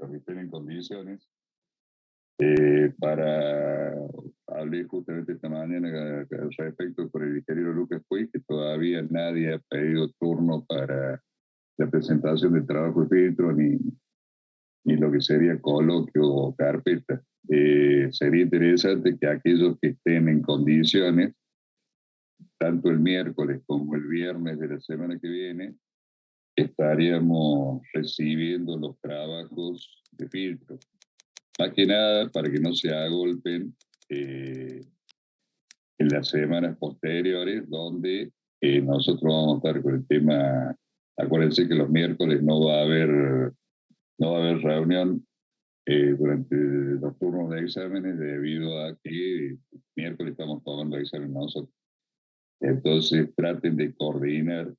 para que estén en condiciones. Hablé justamente esta mañana al respecto por el ingeniero Lucas Puig, que todavía nadie ha pedido turno para la presentación del trabajo de filtro, ni lo que sería coloquio o carpeta. Sería interesante que aquellos que estén en condiciones, tanto el miércoles como el viernes de la semana que viene, estaríamos recibiendo los trabajos de filtro. Más que nada para que no se agolpen en las semanas posteriores, donde nosotros vamos a estar con el tema. Acuérdense que los miércoles no va a haber reunión durante los turnos de exámenes, debido a que miércoles estamos tomando exámenes nosotros. Entonces traten de coordinar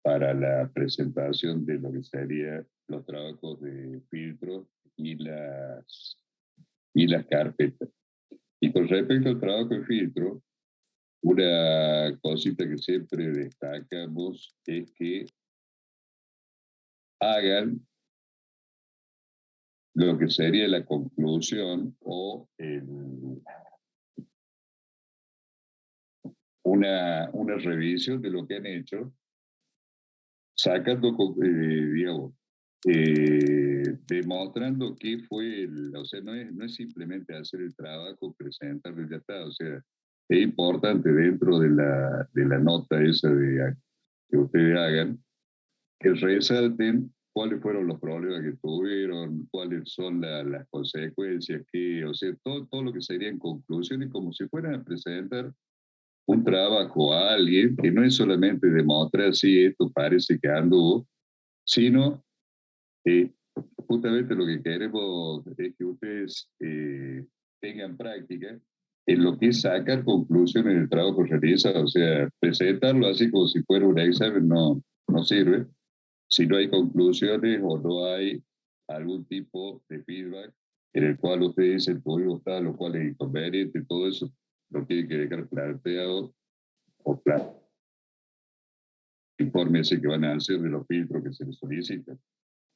para la presentación de lo que serían los trabajos de filtro y las carpetas. Y con respecto al trabajo de filtro, una cosita que siempre destacamos es que hagan lo que sería la conclusión o una revisión de lo que han hecho, sacando, digamos, demostrando qué fue, o sea, no es simplemente hacer el trabajo, presentarlo y ya está. O sea, es importante dentro de la nota esa que ustedes hagan, que resalten cuáles fueron los problemas que tuvieron, cuáles son las consecuencias, o sea, todo lo que serían conclusiones, como si fueran a presentar un trabajo a alguien, que no es solamente demostrar si esto parece que anduvo, sino justamente lo que queremos es que ustedes tengan práctica en lo que es sacar conclusiones del trabajo realizado. O sea, presentarlo así como si fuera un examen no sirve si no hay conclusiones o no hay algún tipo de feedback en el cual ustedes dicen tuvimos tal o cual es inconveniente. Todo eso lo tienen que dejar planteado o claro, informe ese que van a hacer de los filtros que se les solicitan.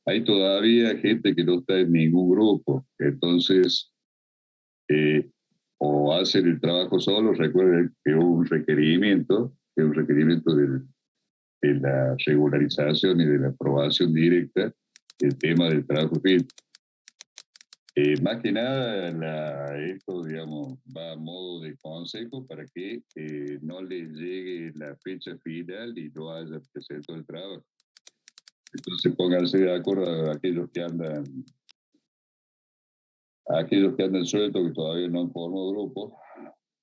Hay todavía gente que no está en ningún grupo, entonces eh, o hacen el trabajo solo. Recuerden que hubo un requerimiento, de la regularización y de la aprobación directa del tema del trabajo filtro. Más que nada, esto, digamos, va a modo de consejo para que no les llegue la fecha final y no haya presentado el trabajo. Entonces pónganse de acuerdo a aquellos que andan sueltos, que todavía no han formado grupo,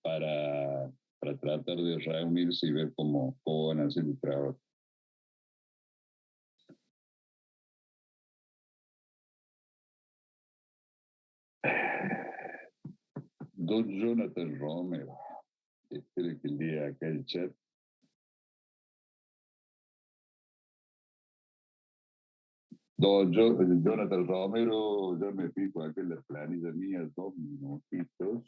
para tratar de reunirse y ver cómo van a hacer el trabajo. Don Jonathan Romero, espere que lea acá el chat. Jonathan Romero, ya me fijo acá en la planilla mía, 2 minutitos.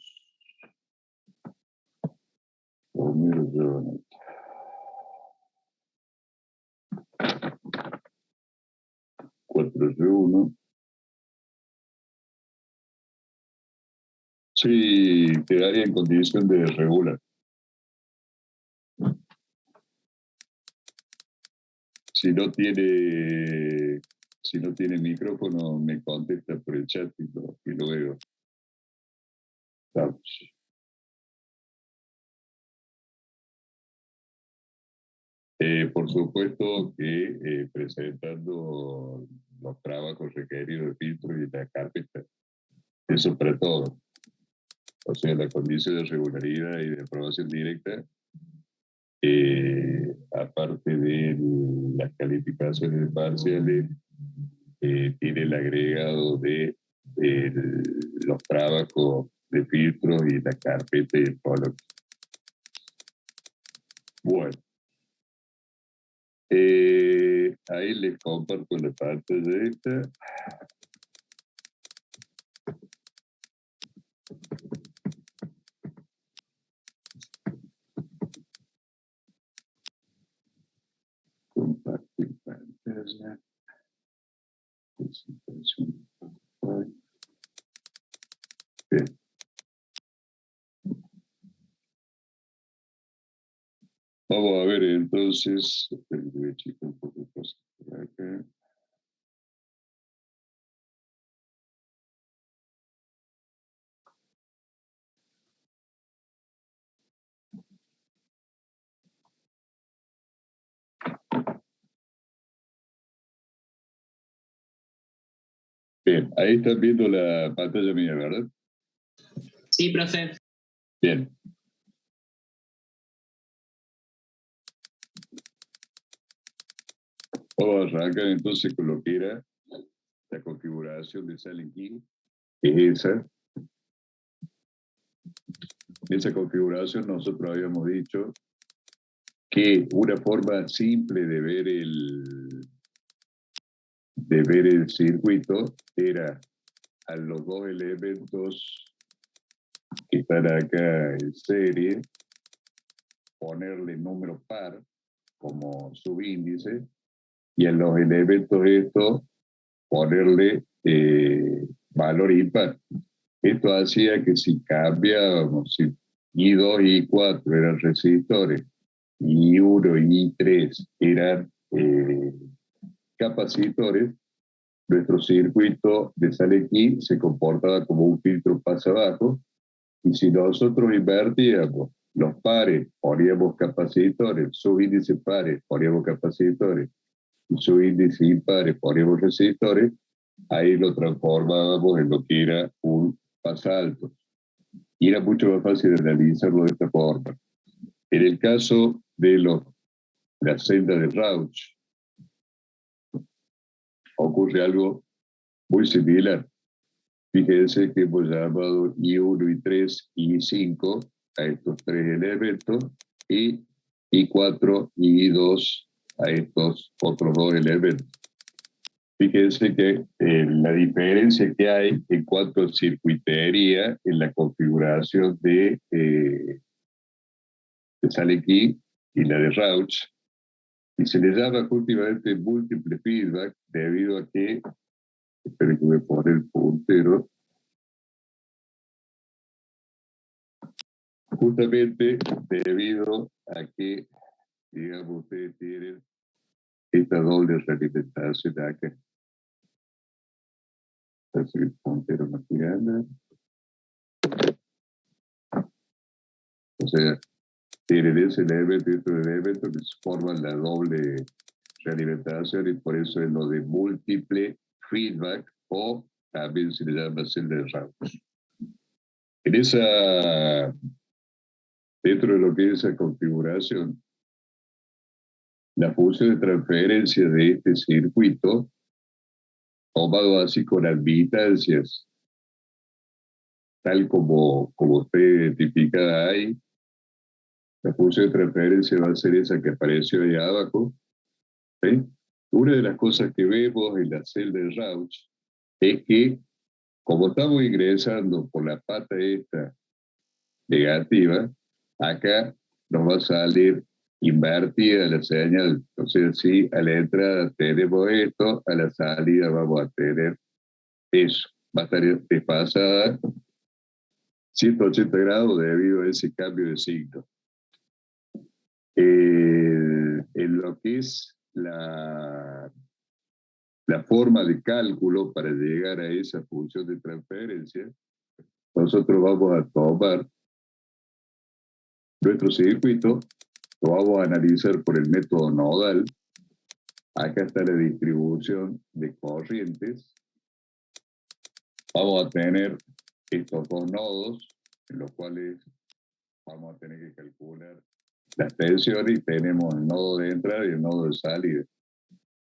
Romero Jonathan. Uno. Sí, quedaría en condición de regular. Si no tiene micrófono, me contesta por el chat y lo veo. Vamos. Por supuesto que presentando los trabajos requeridos de filtro y la carpeta, eso para todo. O sea, la condición de regularidad y de aprobación directa, aparte de las calificaciones parciales, tiene el agregado de los trabajos de filtro y la carpeta y el coloquio. Bueno, ahí les comparto la pantalla esta. Compartir pantalla. Bien. Vamos a ver entonces, voy a checar un poco cosas por acá. Bien, ahí están viendo la pantalla mía, ¿verdad? Sí, profe. Bien. Vamos a arrancar entonces con lo que era la configuración de Silent King, que es esa. En esa configuración nosotros habíamos dicho que una forma simple de ver el circuito era a los dos elementos que están acá en serie, ponerle número par como subíndice, y a los elementos estos ponerle valor impar. Esto hacía que si cambiábamos, si I2 y I4 eran resistores, y I1 y I3 eran capacitores, nuestro circuito de Salequín se comportaba como un filtro pasa abajo, y si nosotros invertíamos los pares, poníamos capacitores, subíndices pares, poníamos capacitores, y subíndices impares, poníamos resistores, ahí lo transformábamos en lo que era un pasalto. Y era mucho más fácil analizarlo de esta forma. En el caso de la senda de Rauch, ocurre algo muy similar. Fíjense que hemos llamado I1, I3 y I5 a estos tres elementos, y I4 y I2 a estos otros dos elementos. Fíjense que la diferencia que hay en cuanto a circuitería en la configuración de Salequí y la de Rauch, y se le llama últimamente múltiple feedback debido a que, espero que me ponga el puntero, justamente debido a que, digamos, ustedes tienen esta doble realimentación acá. Entonces el puntero más grande. O sea, tienen ese elemento y otro elemento que forman la doble realimentación, y por eso es lo de múltiple feedback, o también se le llama celda de Rauch. En esa, dentro de lo que es esa configuración, la función de transferencia de este circuito, tomado así con admitancias, tal como está identificada ahí, la función de transferencia va a ser esa que apareció ahí abajo. ¿Sí? Una de las cosas que vemos en la celda de Rauch es que, como estamos ingresando por la pata esta negativa, acá nos va a salir invertida la señal. Entonces, si a la entrada tenemos esto, a la salida vamos a tener eso. Va a estar desfasada 180 grados debido a ese cambio de signo. En lo que es la forma de cálculo para llegar a esa función de transferencia, nosotros vamos a tomar nuestro circuito, lo vamos a analizar por el método nodal. Acá está la distribución de corrientes. Vamos a tener estos dos nodos, en los cuales vamos a tener que calcular las tensiones, y tenemos el nodo de entrada y el nodo de salida.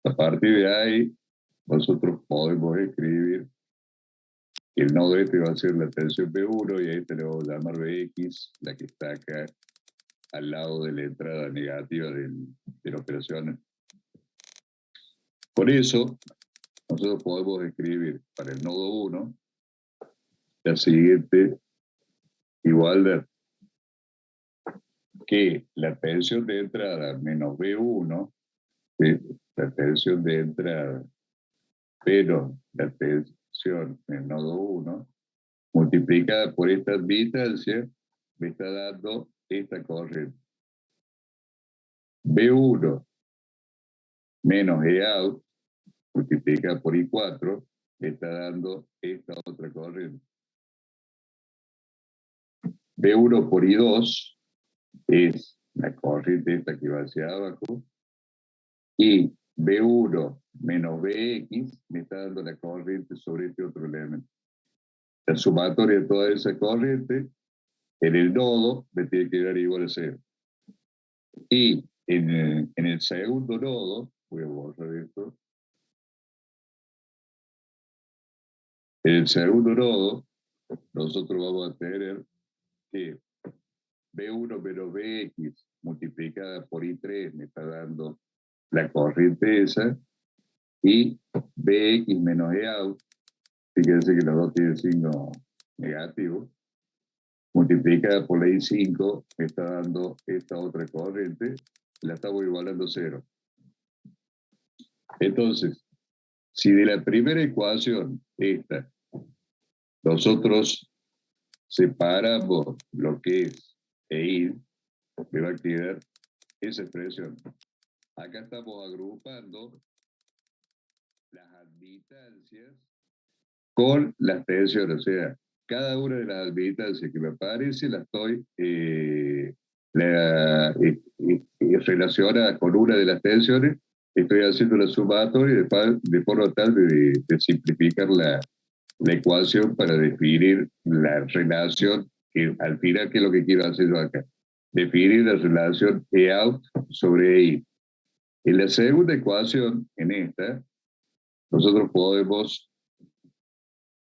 A partir de ahí, nosotros podemos escribir que el nodo este va a ser la tensión B1, y a este le vamos a llamar Bx, la que está acá al lado de la entrada negativa de la operación. Por eso, nosotros podemos escribir para el nodo 1 la siguiente igualdad: que la tensión de entrada menos B1, la tensión de entrada pero la tensión en el nodo 1, multiplicada por esta admitancia, me está dando esta corriente. B1 menos E out, multiplicada por I4, me está dando esta otra corriente. B1 por I2 es la corriente esta que va hacia abajo, y B1 menos Bx me está dando la corriente sobre este otro elemento. La sumatoria de toda esa corriente en el nodo me tiene que dar igual a 0. Y en el segundo nodo, voy a borrar esto, en el segundo nodo nosotros vamos a tener que B1 menos Bx multiplicada por I3 me está dando la corriente esa, y Bx menos E out, fíjense que los dos tienen signo negativo, multiplicada por la I5 me está dando esta otra corriente, la estamos igualando a 0. Entonces, si de la primera ecuación, esta, nosotros separamos lo que es EID, me va a quedar esa expresión. Acá estamos agrupando las admitancias con las tensiones, o sea, cada una de las admitancias que me aparece la estoy relacionada con una de las tensiones, estoy haciendo la sumatoria de forma tal de simplificar la ecuación para definir la relación, que al final, ¿qué es lo que quiero hacer yo acá? Definir la relación E out sobre EI. En la segunda ecuación, en esta, nosotros podemos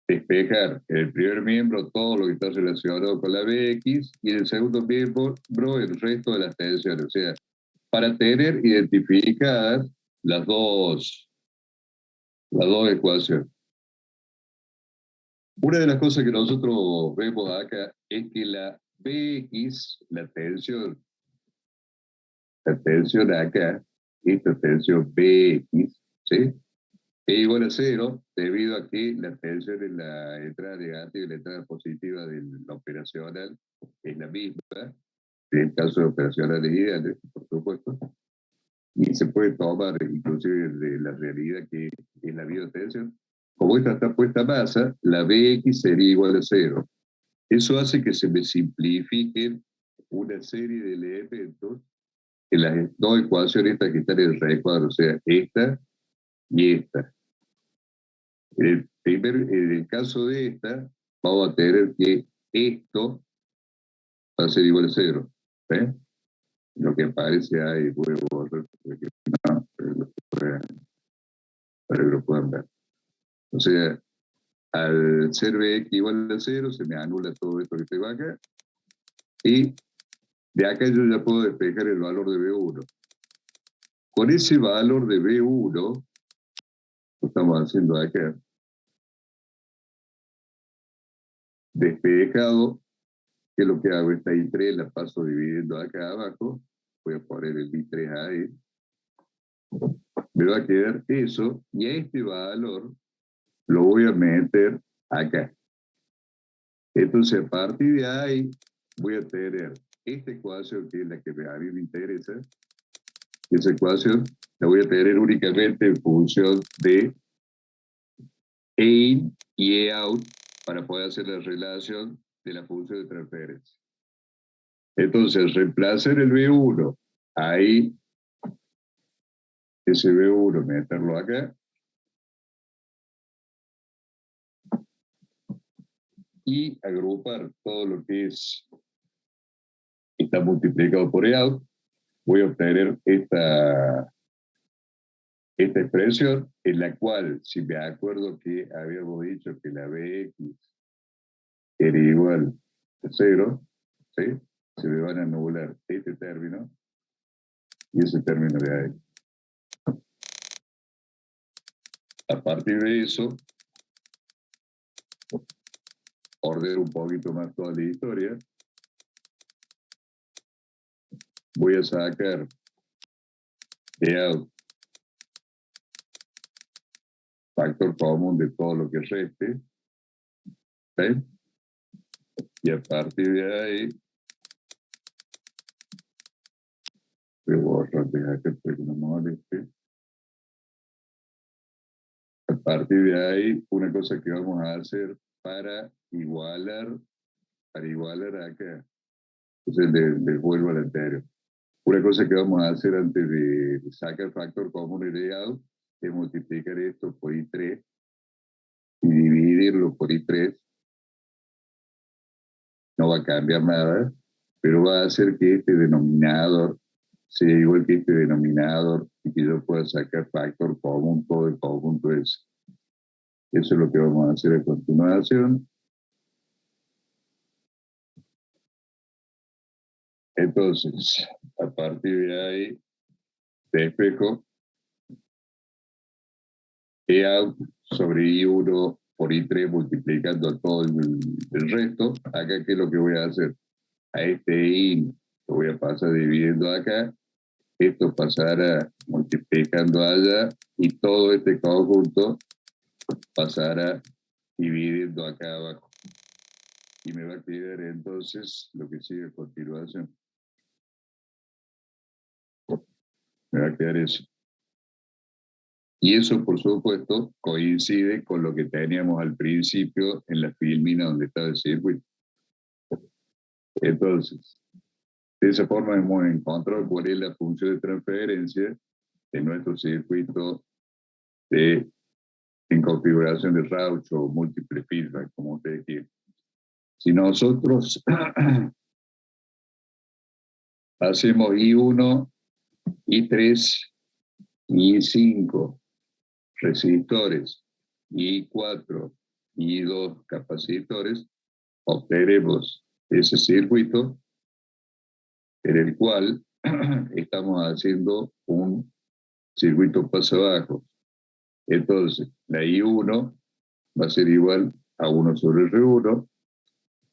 despejar en el primer miembro todo lo que está relacionado con la Bx y en el segundo miembro el resto de las tensiones. O sea, para tener identificadas las dos ecuaciones. Una de las cosas que nosotros vemos acá es que la Bx, la tensión acá, esta tensión Bx, ¿sí? Es igual a 0 debido a que la tensión en la entrada negativa y la entrada positiva de la operacional es la misma, en el caso de operacionales ideales, por supuesto, y se puede tomar inclusive de la realidad que es la biotensión. Como esta está puesta a masa, la Bx sería igual a 0. Eso hace que se me simplifiquen una serie de elementos en las dos ecuaciones estas que están en el recuadro, o sea, esta y esta. En el caso de esta, vamos a tener que esto va a ser igual a 0. ¿Eh? Lo que aparece ahí, voy a borrar no, para que lo puedan ver. O sea, al ser Bx igual a 0, se me anula todo esto que se va acá. Y de acá yo ya puedo despejar el valor de B1. Con ese valor de B1, lo estamos haciendo acá, despejado, que es lo que hago, esta I3 la paso dividiendo acá abajo, voy a poner el I3 ahí, me va a quedar eso, y a este valor lo voy a meter acá. Entonces, a partir de ahí, voy a tener esta ecuación, que es la que a mí me interesa. Esa ecuación la voy a tener únicamente en función de E in y E out para poder hacer la relación de la función de transferencia. Entonces, reemplazar el B1 ahí, ese B1, meterlo acá, y agrupar todo lo que está multiplicado por E out, voy a obtener esta expresión en la cual, si me acuerdo que habíamos dicho que la Bx era igual a 0, ¿sí? Se me van a anular este término y ese término de ahí. A partir de eso, ordeno un poquito más toda la historia. Voy a sacar de out factor común de todo lo que reste. ¿Sí? Y a partir de ahí, voy a borrar de acá para que no me moleste. A partir de ahí, una cosa que vamos a hacer para igualar acá, entonces le vuelvo al anterior. Una cosa que vamos a hacer antes de sacar el factor común heredado es multiplicar esto por I3 y dividirlo por I3. No va a cambiar nada, pero va a hacer que este denominador sea igual que este denominador y que yo pueda sacar factor común todo el conjunto ese. Eso es lo que vamos a hacer a continuación. Entonces, a partir de ahí, despejo E out sobre I1 por I3 multiplicando todo el resto. Acá, ¿qué es lo que voy a hacer? A este I lo voy a pasar dividiendo acá. Esto pasará multiplicando allá y todo este conjunto pasará dividiendo acá abajo. Y me va a quedar entonces lo que sigue a continuación. Me va a quedar eso. Y eso, por supuesto, coincide con lo que teníamos al principio en la filmina donde estaba el circuito. Entonces, de esa forma hemos encontrado cuál es la función de transferencia de nuestro circuito en configuración de Rauch o múltiple feedback, como ustedes quieran. Si nosotros hacemos I1, I3, I5 resistores, I4, I2 capacitores, obtenemos ese circuito en el cual estamos haciendo un circuito paso abajo. Entonces, la I1 va a ser igual a 1 sobre R1,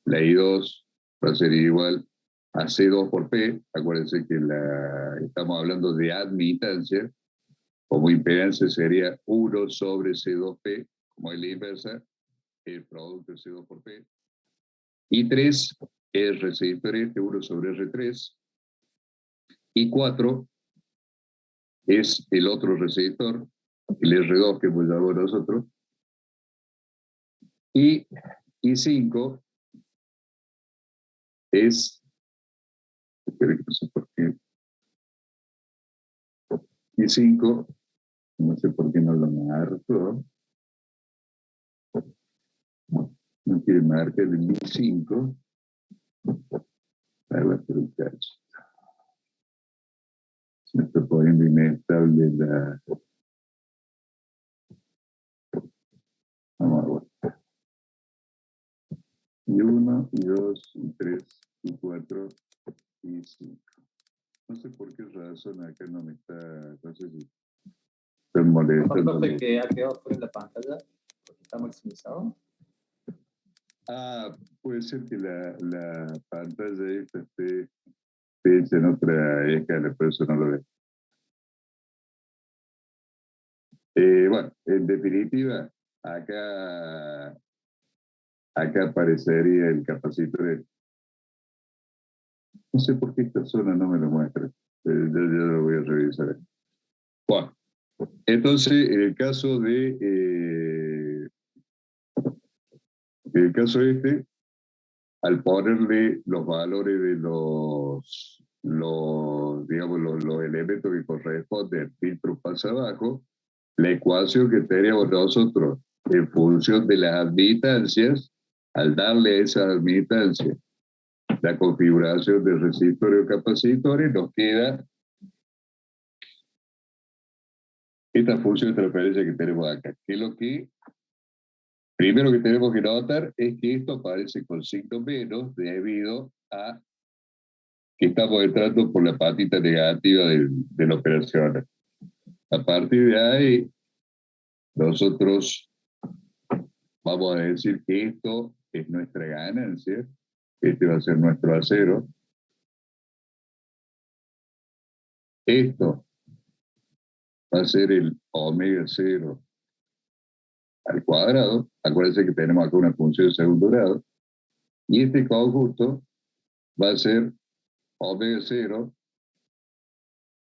la I2 va a ser igual a C2 por P. Acuérdense que estamos hablando de admitancia. Como impedancia sería 1 sobre C2P, como es la inversa, el producto de C2 por P. I3 es resistor este, 1 sobre R3. I4 es el otro resistor, el R2 que hemos llamado nosotros. Y I5 es, no sé por qué, I5, no sé por qué no lo marco, no quiere marcar el I5, ahí va a ser un cacho. Se me está poniendo inestable la... Vamos a ver. I1, I2, I3, I4, I5. No sé por qué razón acá no me está, no sé si está molestando. ¿Profe, que ha quedado fuera de la pantalla? Porque está maximizado. Puede ser que la pantalla esta esté hecha en otra escala, por eso no lo veo. Bueno, en definitiva, acá aparecería el capacitor. No sé por qué esta zona no me lo muestra. Yo lo voy a revisar. Bueno, entonces, en el caso este, al ponerle los valores de digamos, los elementos que corresponden al filtro paso abajo, la ecuación que tenemos nosotros en función de las admitancias, al darle a esa admitancia la configuración de resistores o capacitores, nos queda esta función de transferencia que tenemos acá, que es lo que primero que tenemos que notar es que esto aparece con signo menos debido a que estamos entrando por la patita negativa de la operación. A partir de ahí, nosotros vamos a decir que esto es nuestra ganancia, este va a ser nuestro acero. Esto va a ser el omega 0 al cuadrado. Acuérdense que tenemos acá una función de segundo grado. Y este conjunto va a ser omega 0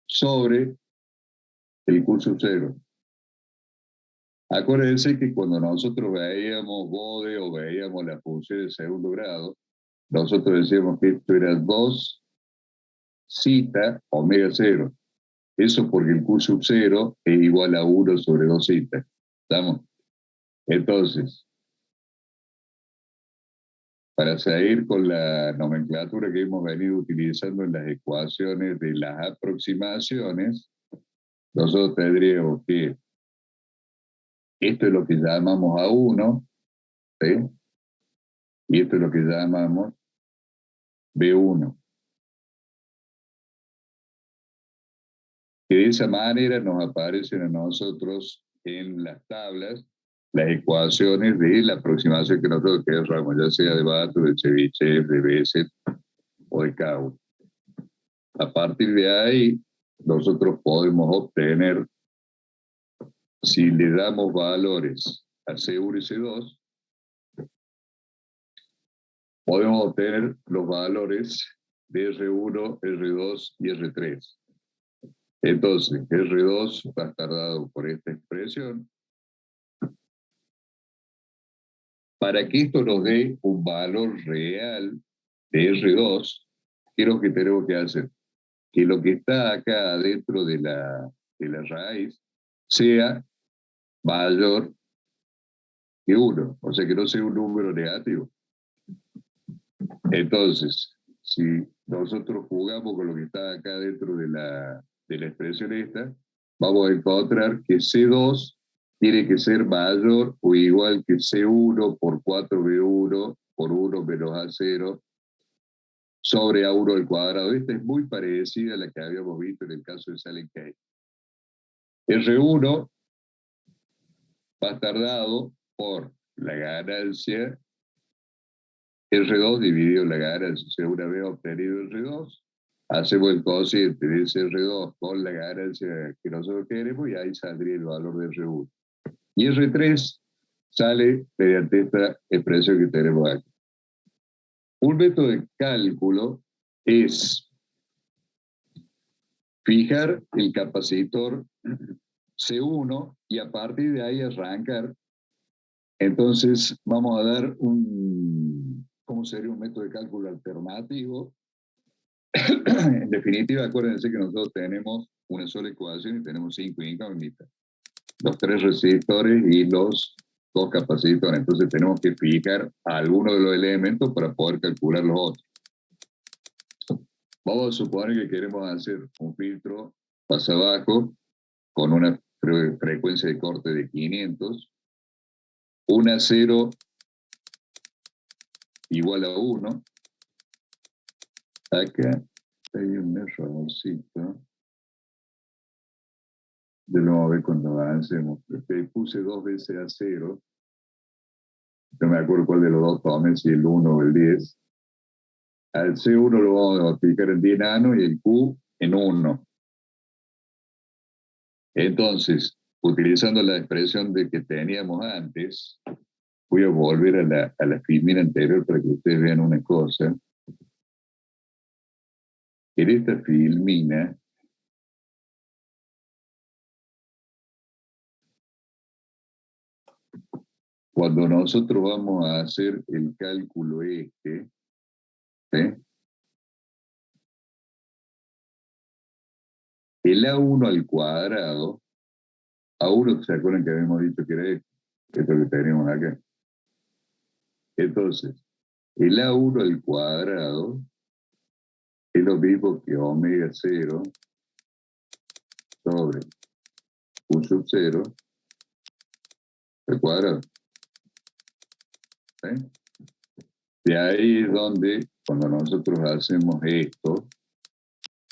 sobre el Q sub 0. Acuérdense que cuando nosotros veíamos Bode o veíamos la función de segundo grado, nosotros decíamos que esto era 2 zeta omega 0. Eso porque el Q sub 0 es igual a 1 sobre 2 zeta. ¿Estamos? Entonces, para seguir con la nomenclatura que hemos venido utilizando en las ecuaciones de las aproximaciones, nosotros tendríamos que esto es lo que llamamos A1, ¿sí? Y esto es lo que llamamos B1. Que de esa manera nos aparecen a nosotros en las tablas las ecuaciones de la aproximación que nosotros queramos, ya sea de Bato, de Chebyshev, de Bézet o de Cowen. A partir de ahí, nosotros podemos obtener, si le damos valores a C1 y C2, podemos obtener los valores de R1, R2 y R3. Entonces, R2 va a estar dado por esta expresión. Para que esto nos dé un valor real de R2, ¿qué es lo que tenemos que hacer? Que lo que está acá dentro de la raíz sea mayor que 1, o sea que no sea un número negativo. Entonces, si nosotros jugamos con lo que está acá dentro de la expresión esta, vamos a encontrar que C2 tiene que ser mayor o igual que C1 por 4B1 por 1 menos A0 sobre A1 al cuadrado. Esta es muy parecida a la que habíamos visto en el caso de Sallen-Kay. R1 va a estar dado por la ganancia R2 dividido la ganancia. O sea, una vez obtenido R2, hacemos el cociente de ese R2 con la ganancia que nosotros queremos y ahí saldría el valor de R1. Y R3 sale mediante esta expresión que tenemos aquí. Un método de cálculo es fijar el capacitor C1 y a partir de ahí arrancar. Entonces vamos a dar ¿cómo sería un método de cálculo alternativo? En definitiva, acuérdense que nosotros tenemos una sola ecuación y tenemos 5 incógnitas. Los 3 resistores y los 2 capacitores. Entonces tenemos que fijar alguno de los elementos para poder calcular los otros. Vamos a suponer que queremos hacer un filtro pasa abajo con una frecuencia de corte de 500, una 0 igual a 1. Acá hay un errorcito. De nuevo a ver cuando avancemos. Puse 2 veces a 0. No me acuerdo cuál de los dos tomé, si el 1 o el 10. Al C1 lo vamos a aplicar en 10 nano y el Q en 1. Entonces, utilizando la expresión de que teníamos antes, voy a volver a la filmina anterior para que ustedes vean una cosa. En esta filmina, cuando nosotros vamos a hacer el cálculo este, ¿sí? El A1 al cuadrado, A1, ¿se acuerdan que habíamos dicho que era esto que tenemos acá? Entonces, el A1 al cuadrado es lo mismo que omega 0 sobre Q sub 0 al cuadrado. ¿Sí? De ahí es donde, cuando nosotros hacemos esto,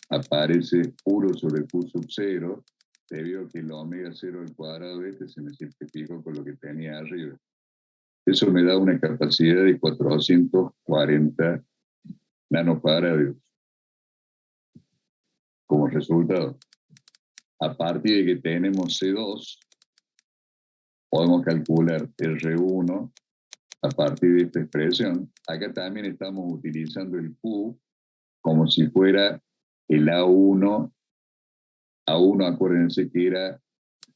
aparece 1 sobre Q sub 0, debido a que el omega 0 al cuadrado este se me simplificó con lo que tenía arriba. Eso me da una capacidad de 440 nanofaradios como resultado. A partir de que tenemos C2, podemos calcular R1 a partir de esta expresión. Acá también estamos utilizando el Q como si fuera el A1. A1, acuérdense que era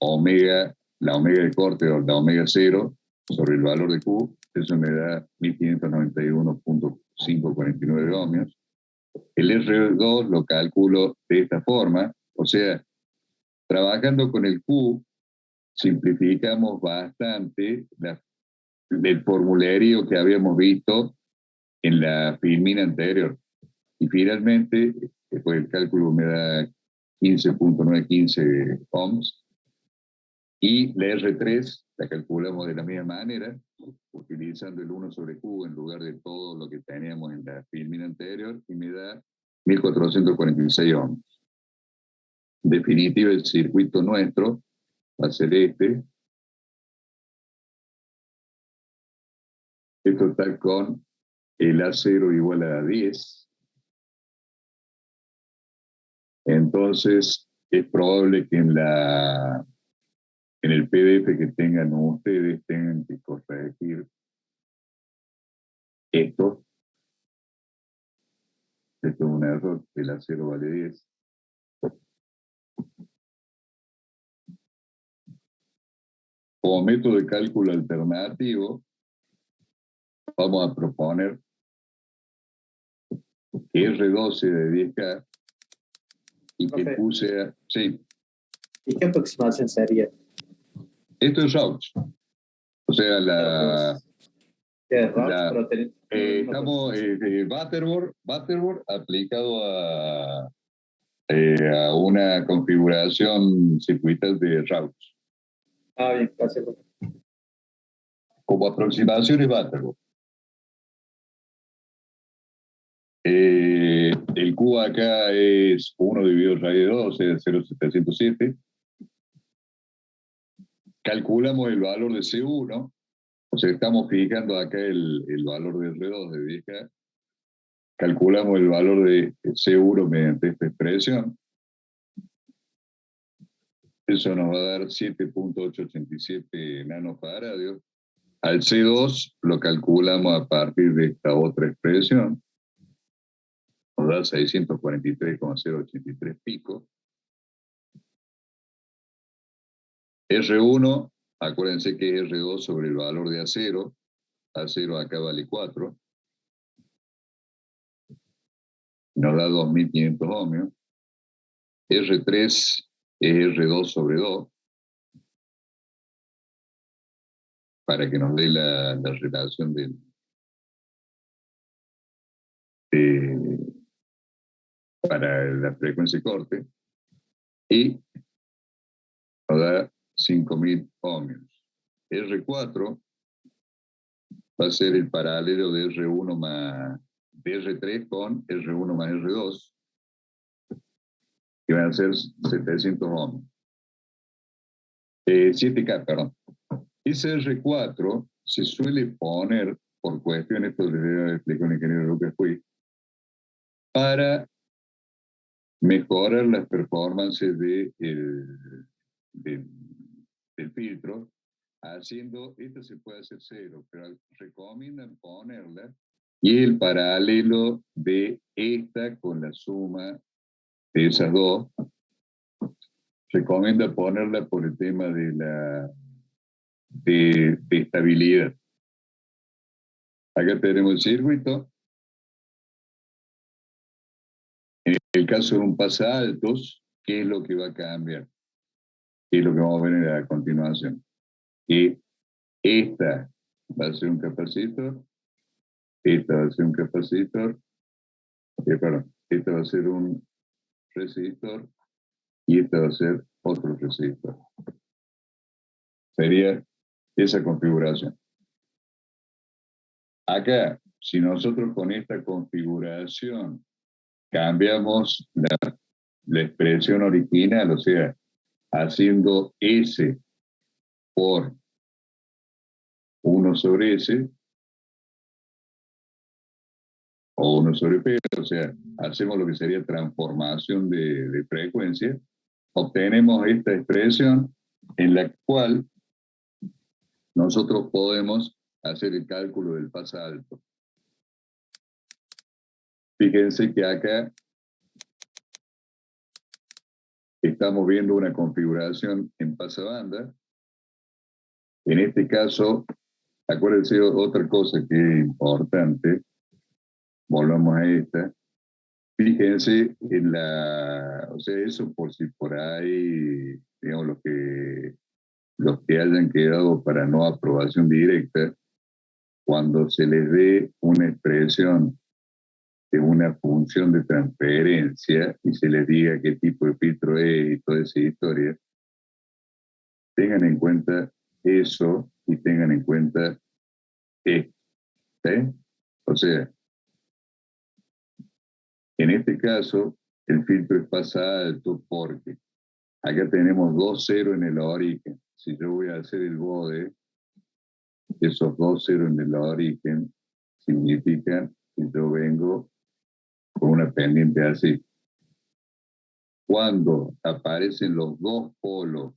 omega, la omega de corte o la omega 0 sobre el valor de Q. Eso me da 1591.549 ohmios. El R2 lo calculo de esta forma, o sea, trabajando con el Q, simplificamos bastante el formulario que habíamos visto en la filmina anterior. Y finalmente, después el cálculo me da 15.915 ohms. Y la R3 la calculamos de la misma manera, utilizando el 1 sobre Q en lugar de todo lo que teníamos en la filmina anterior, y me da 1446 ohms. En definitiva, el circuito nuestro va a ser este. Esto está con el A0 igual a 10. Entonces, es probable que en el PDF que tengan ustedes tengan que corregir esto. Esto es un error, el A0 vale 10. Como método de cálculo alternativo, vamos a proponer que R12 de 10K y que Q sea... Sí. ¿Y qué aproximación sería? Esto es Rauch. O sea, ¿Qué es Rauch? estamos Butterworth aplicado a una configuración circuital de Rauch. Ah, bien, gracias. Como aproximación es Butterworth. El Q acá es 1 dividido raíz de 2, o sea, 0,707. Calculamos el valor de C1, o sea, estamos fijando acá el valor de R2 de 10K. Calculamos el valor de C1 mediante esta expresión. Eso nos va a dar 7.887 nanofaradios. Al C2 lo calculamos a partir de esta otra expresión. Nos da 643,083 pico. R1, acuérdense que es R2 sobre el valor de A0. A0 acá vale 4. Nos da 2500 ohmios. R3 es R2 sobre 2. Para que nos dé la relación para la frecuencia de corte. Y nos da 5000 ohmios. R4 va a ser el paralelo de R1 más de R3 con R1 más R2, que van a ser 700 ohmios. 7K, perdón. Ese R4 se suele poner, por cuestiones, esto les explicó el ingeniero Lucas Puig, para mejorar las performances del filtro. Haciendo, esto se puede hacer 0, pero recomiendan ponerla y el paralelo de esta con la suma de esas dos. Recomienda ponerla por el tema de estabilidad. Acá tenemos el circuito. En el caso de un pasaaltos, ¿qué es lo que va a cambiar? ¿Qué es lo que vamos a ver a continuación? Que esta va a ser un capacitor, esta va a ser un capacitor, perdón, esta va a ser un resistor y esta va a ser otro resistor. Sería esa configuración. Acá, si nosotros con esta configuración cambiamos la expresión original, o sea, haciendo S por 1 sobre S, o 1 sobre P, o sea, hacemos lo que sería transformación de frecuencia, obtenemos esta expresión en la cual nosotros podemos hacer el cálculo del pasa alto. Fíjense que acá estamos viendo una configuración en pasabanda. En este caso, acuérdense otra cosa que es importante, volvamos a esta. Fíjense en o sea, eso por si por ahí, digamos, los que hayan quedado para no aprobación directa, cuando se les dé una expresión de una función de transferencia y se les diga qué tipo de filtro es y toda esa historia, tengan en cuenta eso y tengan en cuenta esto. ¿Sí? O sea, en este caso, el filtro es pasa alto porque acá tenemos 2 ceros en el origen. Si yo voy a hacer el bode, esos 2 ceros en el origen significan que yo vengo con una pendiente así. Cuando aparecen los 2 polos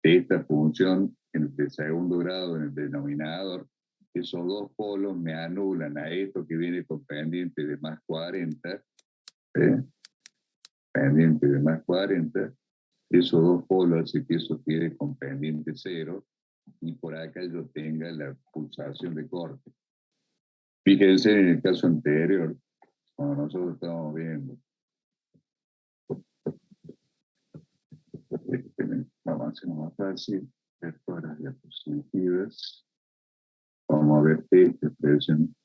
de esta función en el de segundo grado en el denominador, esos 2 polos me anulan a esto que viene con pendiente de más 40, pendiente de más 40, esos 2 polos hace que eso quede con pendiente 0 y por acá yo tenga la pulsación de corte. Fíjense en el caso anterior, cuando nosotros estábamos viendo, vamos a hacer más fácil, ver todas las diapositivas. Vamos a ver esta expresión.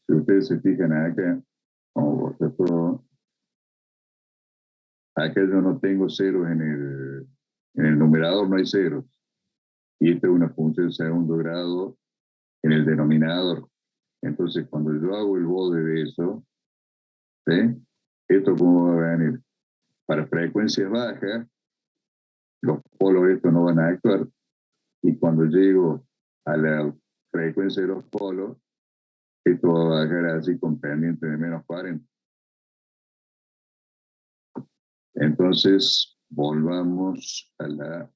Si ustedes se fijan acá, vamos a borrar todo. Acá yo no tengo ceros en el numerador, no hay ceros. Y esta es una función de segundo grado en el denominador. Entonces, cuando yo hago el bode de eso, ¿sí? ¿Esto cómo va a venir? Para frecuencias bajas, los polos estos no van a actuar. Y cuando llego a la frecuencia de los polos, esto va a bajar así con pendiente de menos 40. Entonces, volvamos a la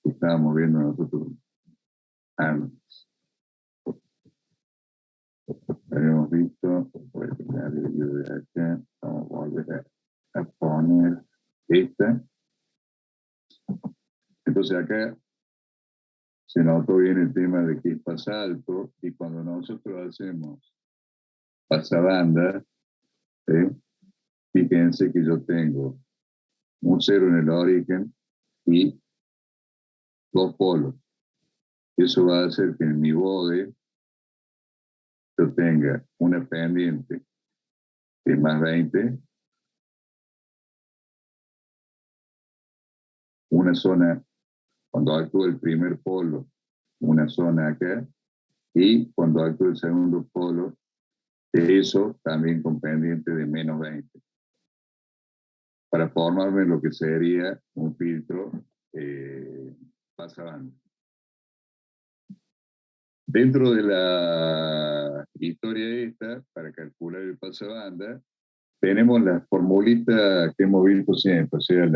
que estábamos viendo nosotros antes. Habíamos visto, voy a quitar el video de acá, vamos a volver a poner esta. Entonces acá se notó bien el tema de que es pasalto y cuando nosotros hacemos pasabanda, fíjense que yo tengo un 0 en el origen y 2 polos. Eso va a hacer que en mi bode yo tenga una pendiente de más 20, una zona, cuando actúa el primer polo, una zona acá, y cuando actúa el segundo polo, eso también con pendiente de menos 20. Para formarme lo que sería un filtro pasabanda. Dentro de la historia esta, para calcular el pasabanda, tenemos la formulita que hemos visto siempre, o sea,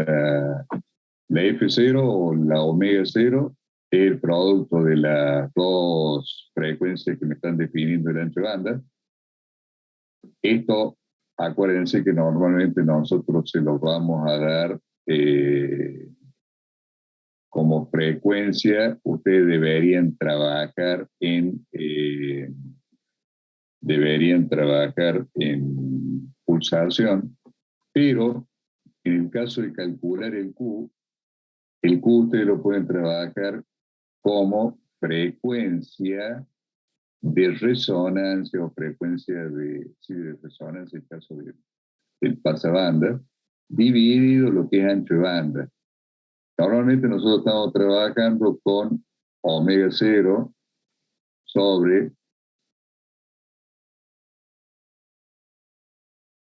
la F0 o la omega 0 es el producto de las 2 frecuencias que me están definiendo el ancho de banda. Esto, acuérdense que normalmente nosotros se los vamos a dar como frecuencia. Ustedes deberían trabajar en pulsación, pero en el caso de calcular el Q ustedes lo pueden trabajar como frecuencia de resonancia o frecuencia de resonancia en el caso del pasabanda, dividido lo que es ancho de banda. Normalmente nosotros estamos trabajando con omega 0 sobre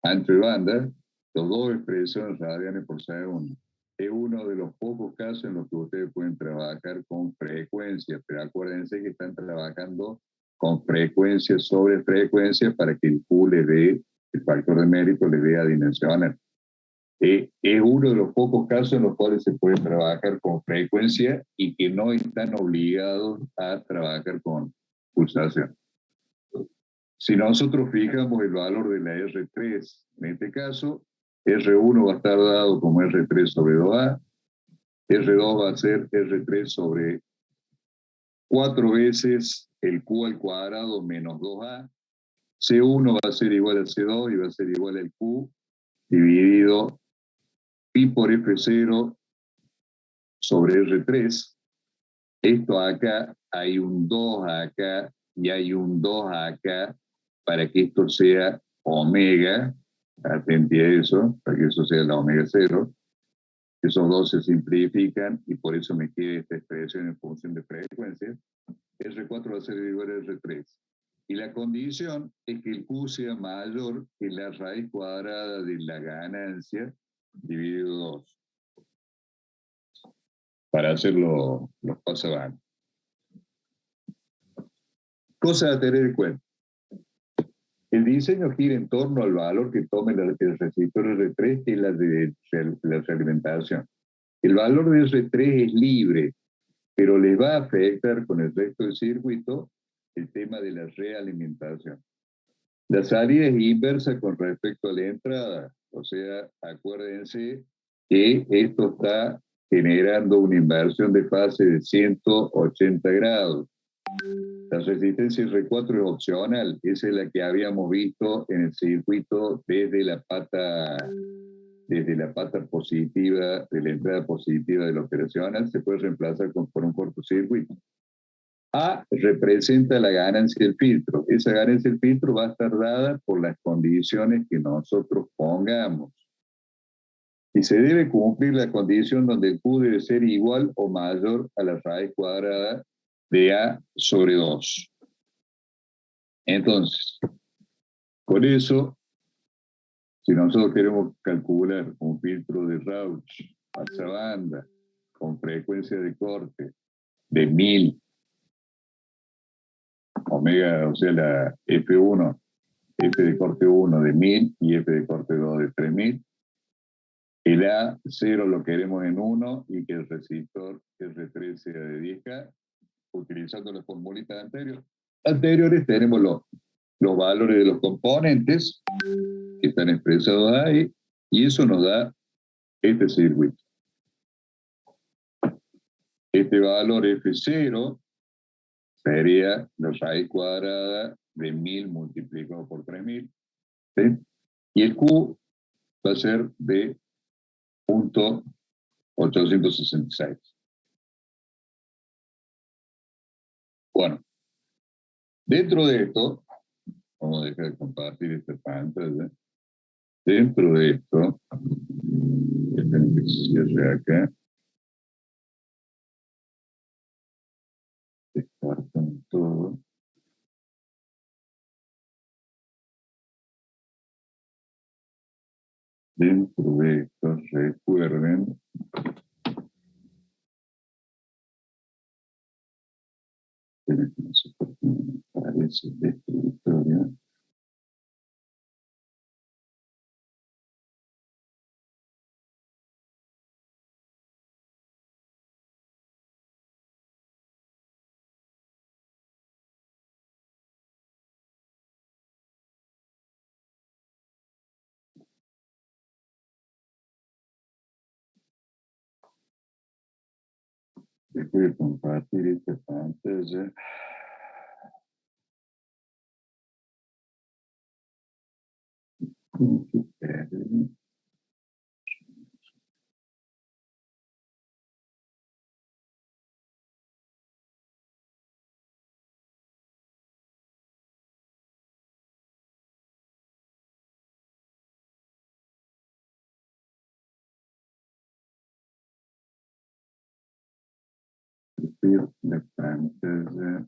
ancho de banda, los 2 expresiones radianes por segundo. Es uno de los pocos casos en los que ustedes pueden trabajar con frecuencia, pero acuérdense que están trabajando con frecuencia sobre frecuencia para que el Q le dé, el factor de mérito le dé a dimensionar. Es uno de los pocos casos en los cuales se puede trabajar con frecuencia y que no están obligados a trabajar con pulsación. Si nosotros fijamos el valor de la R3, en este caso, R1 va a estar dado como R3 sobre 2A, R2 va a ser R3 sobre 4 veces el Q al cuadrado menos 2A, C1 va a ser igual a C2 y va a ser igual al Q dividido pi por F0 sobre R3. Esto acá, hay un 2 acá y hay un 2 acá para que esto sea omega, atente a eso, para que eso sea la omega 0. Esos dos se simplifican y por eso me queda esta expresión en función de frecuencia. R4 va a ser igual a R3. Y la condición es que el Q sea mayor que la raíz cuadrada de la ganancia dividido 2. Para hacer los pasabandos. Cosa a tener en cuenta. El diseño gira en torno al valor que tome el resistor R3, que es la de la realimentación. El valor de R3 es libre, pero les va a afectar con el resto del circuito el tema de la realimentación. La salida es inversa con respecto a la entrada, o sea, acuérdense que esto está generando una inversión de fase de 180 grados. La resistencia R4 es opcional, esa es la que habíamos visto en el circuito desde la pata positiva, de la entrada positiva de la operacional, se puede reemplazar por un cortocircuito. A representa la ganancia del filtro. Esa ganancia del filtro va a estar dada por las condiciones que nosotros pongamos. Y se debe cumplir la condición donde el Q debe ser igual o mayor a la raíz cuadrada de A sobre 2. Entonces, con eso, si nosotros queremos calcular un filtro de Rauch, pasabanda, con frecuencia de corte de 1000 omega, o sea, la F1, F de corte 1 de 1000 y F de corte 2 de 3000. El A0 lo queremos en 1 y que el resistor R3 sea de 10K, utilizando las formulitas anteriores tenemos los valores de los componentes que están expresados ahí y eso nos da este circuito. Este valor F0 sería la raíz cuadrada de 1000 multiplicado por 3000, ¿sí? Y el Q va a ser de 0.866. Bueno, dentro de esto, vamos a dejar de compartir esta pantalla. Dentro de esto, déjenme que se cierre acá. Descartan todo. Dentro de esto, recuerden que no sé por qué me parece de esta historia. Dejo de compartir esta pantalla. La pantalla.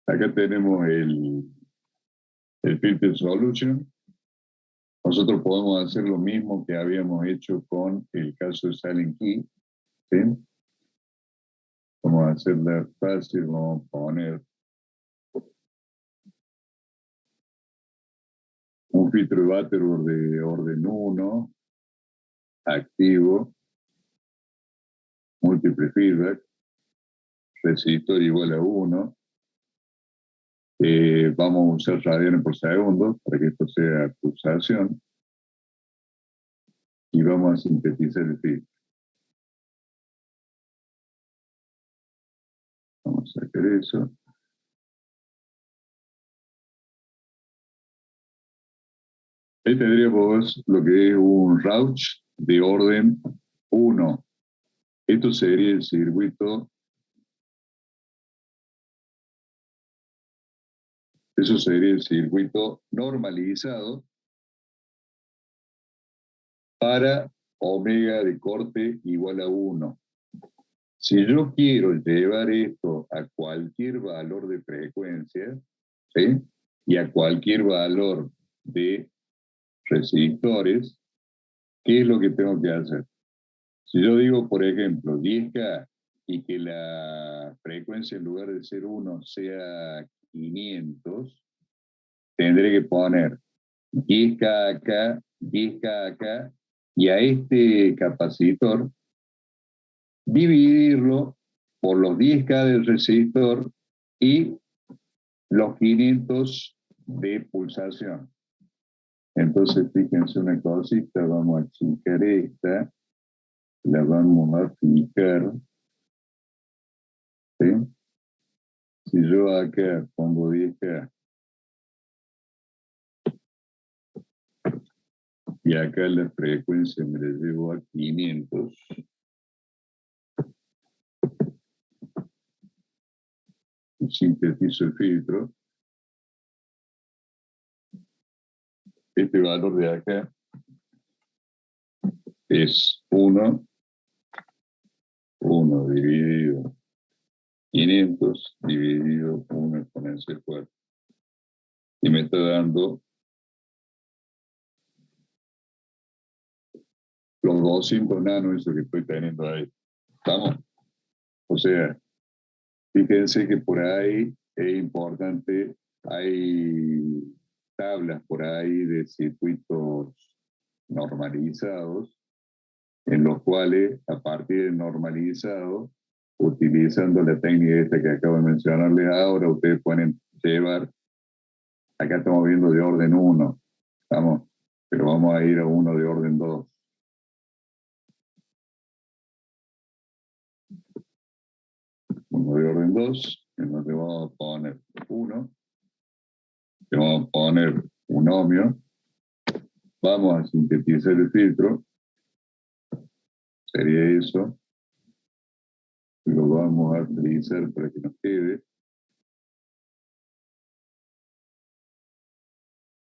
Acá tenemos el filter solution. Nosotros podemos hacer lo mismo que habíamos hecho con el caso de Silent Key. ¿sí? Vamos a hacerla fácil, vamos a poner un filtro de Butterworth de orden 1, activo, múltiple feedback, resistor igual a 1. Vamos a usar radianes por segundo para que esto sea pulsación. Y vamos a sintetizar el filtro. Vamos a sacar eso. Ahí tendríamos lo que es un Rauch de orden 1. Esto sería el circuito. Eso sería el circuito normalizado para omega de corte igual a 1. Si yo quiero llevar esto a cualquier valor de frecuencia, ¿sí? Y a cualquier valor de resistores, ¿qué es lo que tengo que hacer? Si yo digo, por ejemplo, 10K y que la frecuencia en lugar de ser 1 sea 500, tendré que poner 10K acá, 10K acá, y a este capacitor dividirlo por los 10K del resistor y los 500 de pulsación. Entonces, fíjense una cosita, vamos a achicar esta, la vamos a fijar, ¿sí? Si yo acá pongo 10K y acá la frecuencia me la llevo a 500, y sintetizo el filtro, este valor de acá es 1 dividido 500 dividido 1 exponencial 4. Y me está dando los 200 nanos, eso que estoy teniendo ahí. ¿Estamos? O sea, fíjense que por ahí es importante, hay tablas por ahí de circuitos normalizados, en los cuales, a partir de normalizado, utilizando la técnica esta que acabo de mencionarles ahora, ustedes pueden llevar, acá estamos viendo de orden 1, ¿estamos? Pero vamos a ir a uno de orden 2. Uno de orden 2, en donde vamos a poner 1, le vamos a poner un ohmio, vamos a sintetizar el filtro, sería eso, lo vamos a utilizar para que nos quede.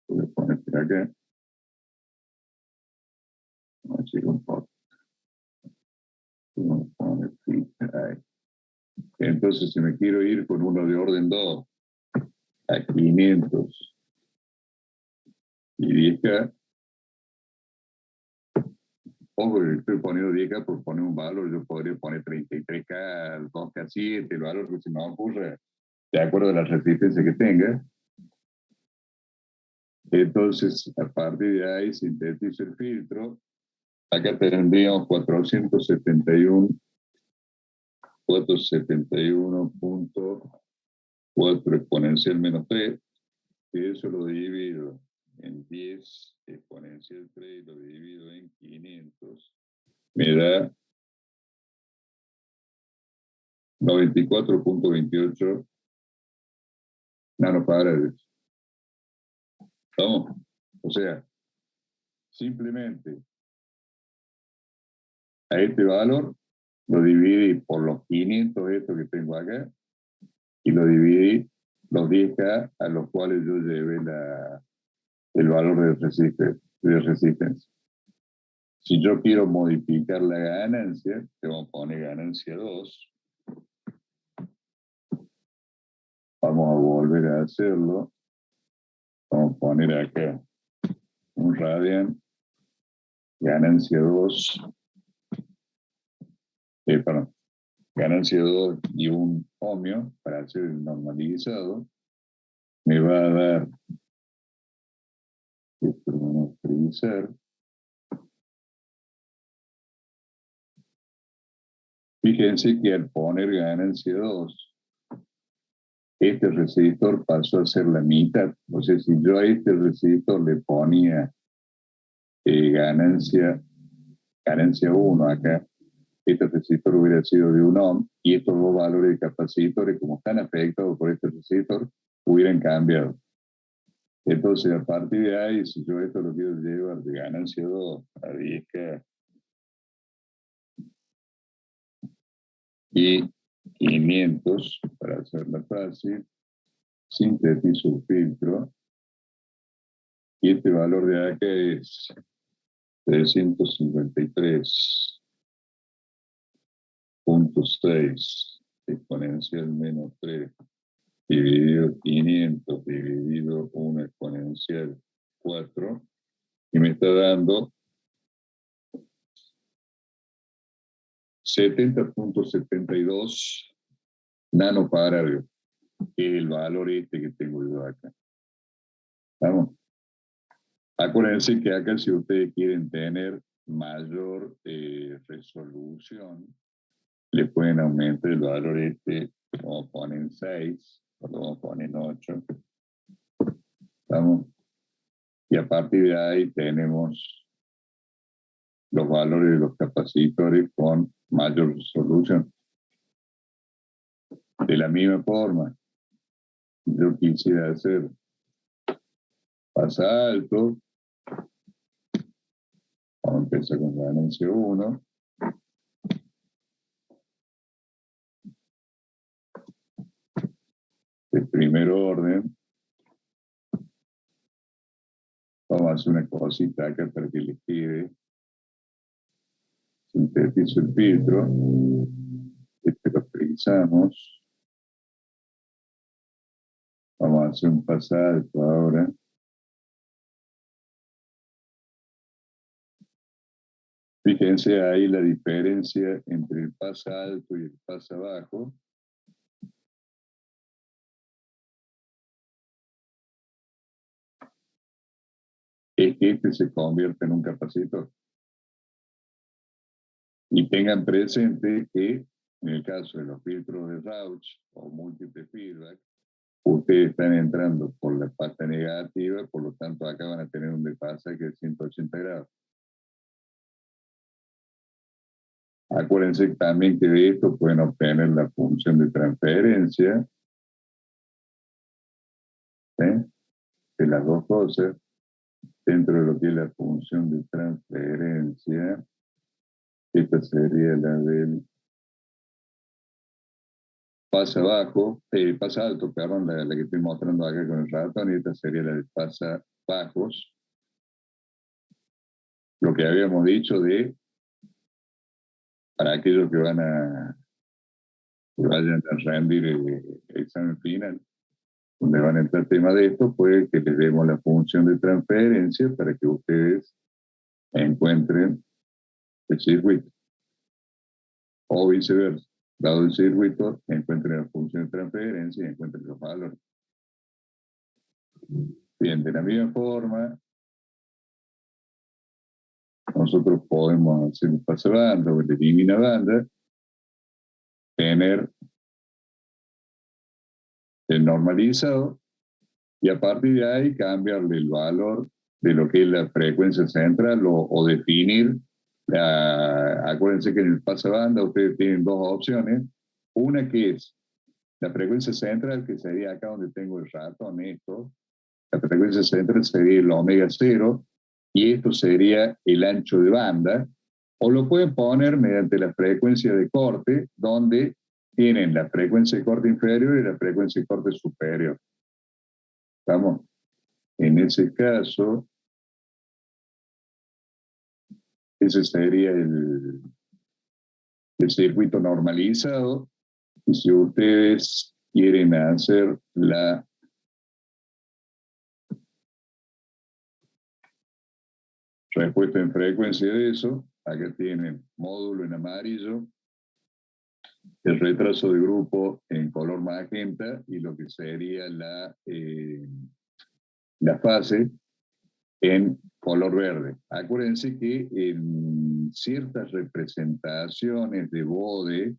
Voy a poner por acá, vamos a echar un poco, vamos a poner filtro ahí. Entonces, si me quiero ir con uno de orden 2 a 500 y 10K, ojo, estoy poniendo 10K por poner un valor, yo podría poner 33K, 2K7, el valor que se me ocurra, de acuerdo a la resistencia que tenga. Entonces, a partir de ahí, sintetizo el filtro. Acá tendríamos 471.4 exponencial menos 3, y eso lo divido en 10 exponencial 3 y lo divido en 500. Me da 94.28 nanofarads. ¿Estamos? O sea, simplemente a este valor lo dividí por los 500 estos que tengo acá y lo dividí los 10K a los cuales yo llevé el valor de resistencia. Si yo quiero modificar la ganancia, te voy a poner ganancia 2. Vamos a volver a hacerlo. Vamos a poner acá un radian, ganancia 2. perdón, ganancia 2 y un ohmio para hacer el normalizado, me va a dar, esto lo vamos a utilizar. Fíjense que al poner ganancia 2, este resistor pasó a ser la mitad. O sea, si yo a este resistor le ponía ganancia 1 acá, este resistor hubiera sido de 1 ohm y estos dos valores de capacitores, como están afectados por este resistor, hubieran cambiado. Entonces, a partir de ahí, si yo esto lo quiero llevar de ganancia 2 a 10K y 500, para hacerla fácil, sintetizo el filtro y este valor de acá es 353.6 exponencial menos 3 dividido 500 dividido 1 exponencial 4 y me está dando 70.72 nanofarad, que es el valor este que tengo yo acá. ¿Vamos? Acuérdense que acá si ustedes quieren tener mayor resolución, le pueden aumentar el valor este, como ponen 6, o ponen 8. ¿Vamos? Y a partir de ahí tenemos los valores de los capacitores con mayor resolución. De la misma forma, yo quisiera hacer pasa alto, vamos a empezar con ganancia 1, de primer orden, vamos a hacer una cosita acá para que les quede, sintetizo el filtro, este lo precisamos, vamos a hacer un pasa alto ahora, fíjense ahí la diferencia entre el pasa alto y el pasa bajo. Es que este se convierte en un capacitor. Y tengan presente que en el caso de los filtros de Rauch o múltiple feedback, ustedes están entrando por la pata negativa, por lo tanto acá van a tener un desfase que es 180 grados. Acuérdense también que de esto pueden obtener la función de transferencia, ¿eh? De las dos cosas, dentro de lo que es la función de transferencia, esta sería la del pasa abajo, pasa alto, perdón, la que estoy mostrando acá con el ratón, y esta sería la de pasa bajos. Lo que habíamos dicho de, para aquellos que vayan a rendir el examen final, donde van a entrar el tema de esto, pues que les demos la función de transferencia para que ustedes encuentren el circuito. O viceversa, dado el circuito, encuentren la función de transferencia y encuentren los valores. Bien, de la misma forma, nosotros podemos hacer un pase banda o el elimina banda, tener el normalizado y a partir de ahí cambiarle el valor de lo que es la frecuencia central o definir. Acuérdense que en el pase banda ustedes tienen dos opciones. Una que es la frecuencia central, que sería acá donde tengo el ratón, esto. La frecuencia central sería el omega 0 y esto sería el ancho de banda. O lo pueden poner mediante la frecuencia de corte, donde tienen la frecuencia de corte inferior y la frecuencia de corte superior. ¿Estamos? En ese caso, ese sería el circuito normalizado. Y si ustedes quieren hacer la respuesta en frecuencia de eso, acá tienen módulo en amarillo, el retraso de grupo en color magenta y lo que sería la fase en color verde. Acuérdense que en ciertas representaciones de bode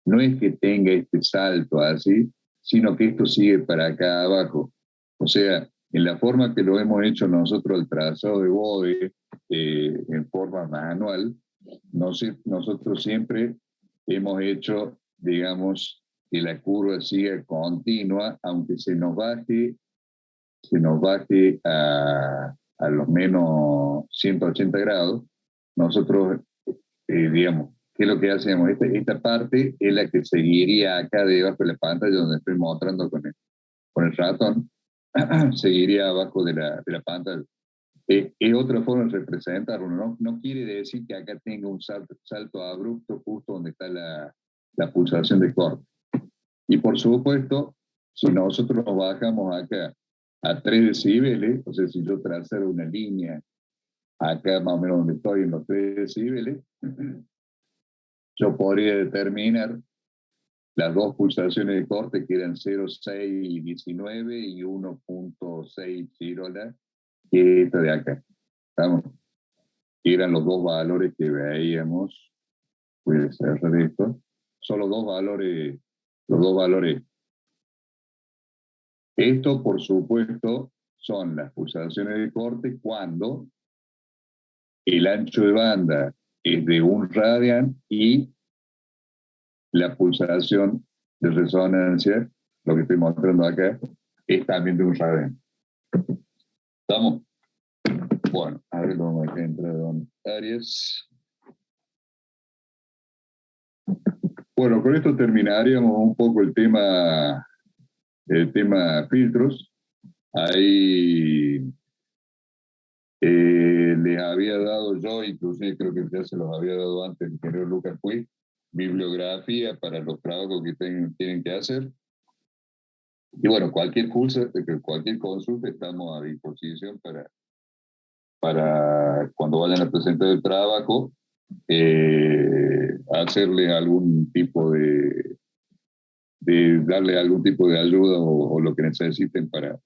no es que tenga este salto así, sino que esto sigue para acá abajo. O sea, en la forma que lo hemos hecho nosotros el trazado de bode en forma manual, nosotros siempre hemos hecho, digamos, que la curva siga continua, aunque se nos baje a los menos 180 grados, nosotros, digamos, ¿qué es lo que hacemos? Esta parte es la que seguiría acá debajo de la pantalla donde estoy mostrando con el ratón, seguiría abajo de la pantalla. Es otra forma de representarlo, ¿no? No quiere decir que acá tenga un salto abrupto justo donde está la pulsación de corte. Y por supuesto, si nosotros nos bajamos acá a 3 decibeles, o sea, si yo trazara una línea acá más o menos donde estoy en los 3 decibeles, yo podría determinar las dos pulsaciones de corte que eran 0,619 y 1,6 chirola, que esta de acá. ¿Estamos? Eran los dos valores que veíamos. Voy a cerrar esto. Son los dos valores. Esto, por supuesto, son las pulsaciones de corte cuando el ancho de banda es de 1 radian y la pulsación de resonancia, lo que estoy mostrando acá, es también de 1 radian. ¿Estamos? Bueno, a ver cómo acá entra Don Arias. Bueno, con esto terminaríamos un poco el tema filtros. Ahí les había dado yo, inclusive creo que ya se los había dado antes el ingeniero Lucas Puig, bibliografía para los trabajos que tienen que hacer. Y bueno, cualquier consulta estamos a disposición para cuando vayan a presentar el trabajo, hacerle algún tipo de darle algún tipo de ayuda o lo que necesiten para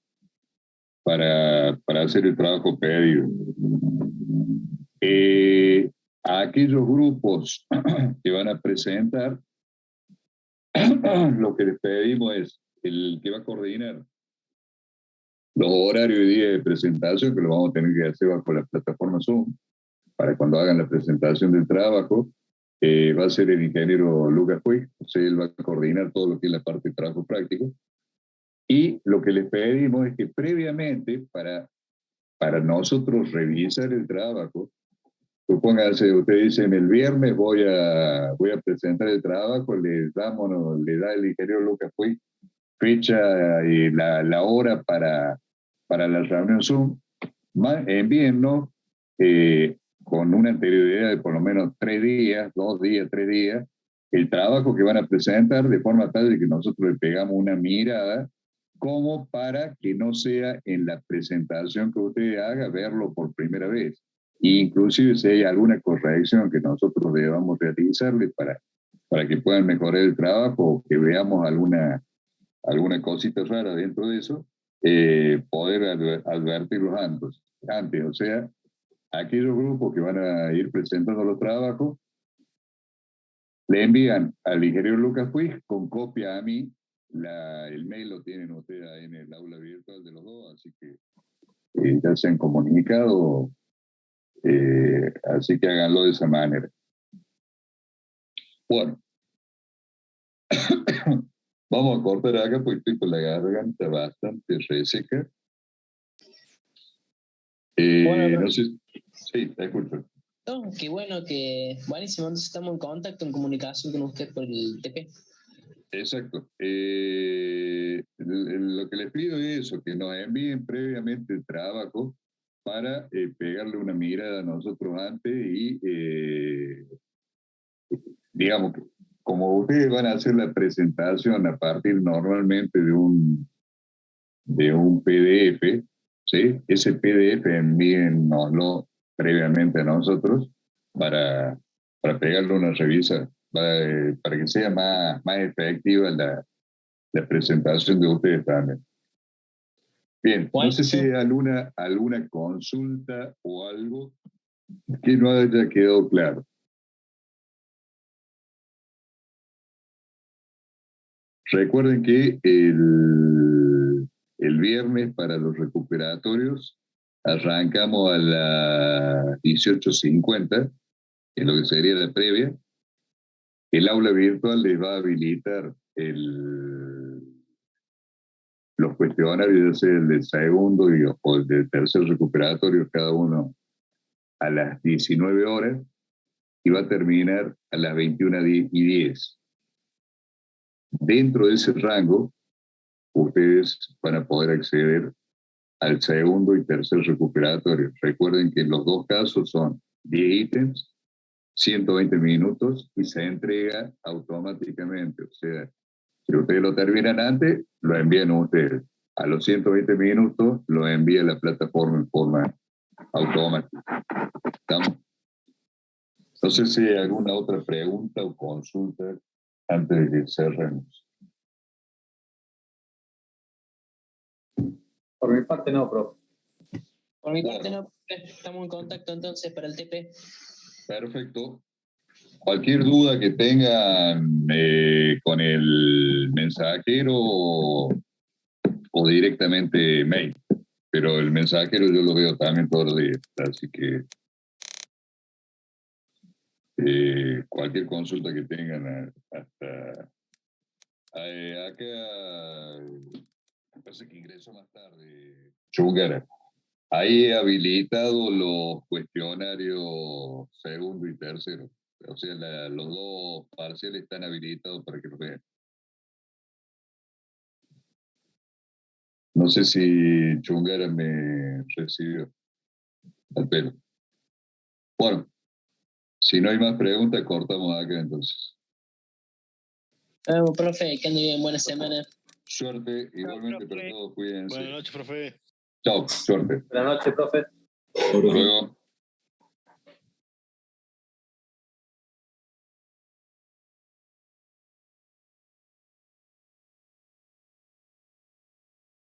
hacer el trabajo pedido. A aquellos grupos que van a presentar, lo que les pedimos es el que va a coordinar los horarios y días de presentación, que lo vamos a tener que hacer bajo la plataforma Zoom, para cuando hagan la presentación del trabajo, va a ser el ingeniero Lucas Puig, o sea, él va a coordinar todo lo que es la parte de trabajo práctico. Y lo que les pedimos es que previamente, para nosotros revisar el trabajo, supóngase, ustedes dicen, el viernes voy a presentar el trabajo, le da el ingeniero Lucas Puig fecha y la hora para la reunión Zoom, envíennos con una anterioridad de por lo menos 3 días, 2 días, 3 días, el trabajo que van a presentar de forma tal de que nosotros le pegamos una mirada como para que no sea en la presentación que usted haga verlo por primera vez. Inclusive si hay alguna corrección que nosotros debamos realizarle para que puedan mejorar el trabajo o que veamos alguna cosita rara dentro de eso, poder advertirlos antes. O sea, aquellos grupos que van a ir presentando los trabajos, le envían al ingeniero Lucas Puig con copia a mí. El mail lo tienen ustedes ahí en el aula virtual de los dos, así que ya se han comunicado, así que háganlo de esa manera. Bueno, vamos a cortar acá porque estoy con la garganta bastante reseca. Bueno, no sé, sí, te escucho. no, qué bueno, buenísimo, entonces estamos en contacto, en comunicación con usted por el TP. Exacto. Lo que les pido es eso, que nos envíen previamente el trabajo para pegarle una mirada a nosotros antes y, digamos, como ustedes van a hacer la presentación a partir normalmente de un PDF, ¿sí? Ese PDF envíennoslo previamente a nosotros para pegarle una revisa. para que sea más efectiva la presentación de ustedes también. Bien, no sé si hay alguna consulta o algo que no haya quedado claro. Recuerden que el viernes para los recuperatorios arrancamos a las 18:50, en lo que sería la previa. El aula virtual les va a habilitar los cuestionarios, ya sea el del segundo o el del tercer recuperatorio, cada uno a las 19 horas, y va a terminar a las 21:10. Dentro de ese rango, ustedes van a poder acceder al segundo y tercer recuperatorio. Recuerden que los dos casos son 10 ítems, 120 minutos y se entrega automáticamente. O sea, si ustedes lo terminan antes, lo envían a ustedes. A los 120 minutos lo envía la plataforma en forma automática. ¿Estamos? No sé si hay alguna otra pregunta o consulta antes de que cerremos. Por mi parte no, profe. Por mi parte no, estamos en contacto entonces para el TP. Perfecto. Cualquier duda que tengan con el mensajero o directamente mail, pero el mensajero yo lo veo también todos los días, así que cualquier consulta que tengan hasta acá, me parece que ingreso más tarde, Chungara. Ahí he habilitado los cuestionarios segundo y tercero. O sea, los dos parciales están habilitados para que lo vean. No sé si Chungara me recibió al pelo. Bueno, si no hay más preguntas, cortamos acá entonces. Profe, que ande bien, buena semana. Suerte, igualmente para todos, cuídense. Buenas noches, profe. Chao, suerte. Buenas noches, profe. Hasta luego.